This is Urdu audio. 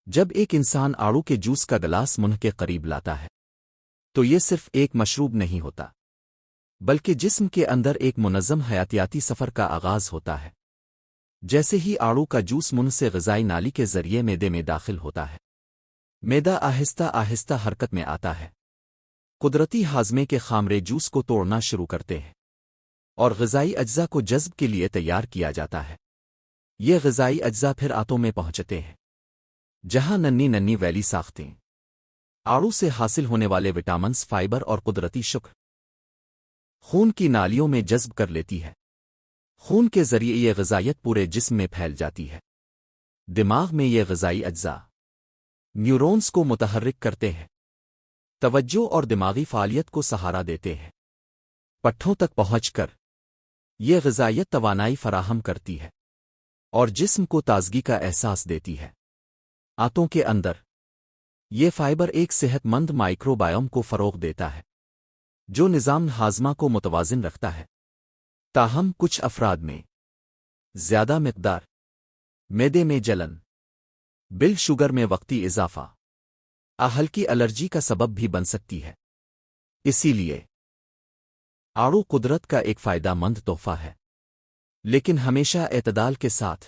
جب ایک انسان آڑو کے جوس کا گلاس منہ کے قریب لاتا ہے تو یہ صرف ایک مشروب نہیں ہوتا بلکہ جسم کے اندر ایک منظم حیاتیاتی سفر کا آغاز ہوتا ہے۔ جیسے ہی آڑو کا جوس منہ سے غذائی نالی کے ذریعے معدے میں داخل ہوتا ہے، معدہ آہستہ آہستہ حرکت میں آتا ہے، قدرتی ہاضمے کے خامرے جوس کو توڑنا شروع کرتے ہیں اور غذائی اجزاء کو جذب کے لیے تیار کیا جاتا ہے۔ یہ غذائی اجزاء پھر آنتوں میں پہنچتے ہیں جہاں ننھی ننھی ویلی ساختیں آڑو سے حاصل ہونے والے وٹامنز، فائبر اور قدرتی شکر خون کی نالیوں میں جذب کر لیتی ہے۔ خون کے ذریعے یہ غذائیت پورے جسم میں پھیل جاتی ہے۔ دماغ میں یہ غذائی اجزاء نیورونز کو متحرک کرتے ہیں، توجہ اور دماغی فعالیت کو سہارا دیتے ہیں۔ پٹھوں تک پہنچ کر یہ غذائیت توانائی فراہم کرتی ہے اور جسم کو تازگی کا احساس دیتی ہے۔ آنتوں کے اندر یہ فائبر ایک صحت مند مائکرو بائیوم کو فروغ دیتا ہے جو نظام ہاضمہ کو متوازن رکھتا ہے۔ تاہم کچھ افراد میں زیادہ مقدار معدے میں جلن، بلڈ شوگر میں وقتی اضافہ، ہلکی الرجی کا سبب بھی بن سکتی ہے۔ اسی لیے آڑو قدرت کا ایک فائدہ مند تحفہ ہے، لیکن ہمیشہ اعتدال کے ساتھ۔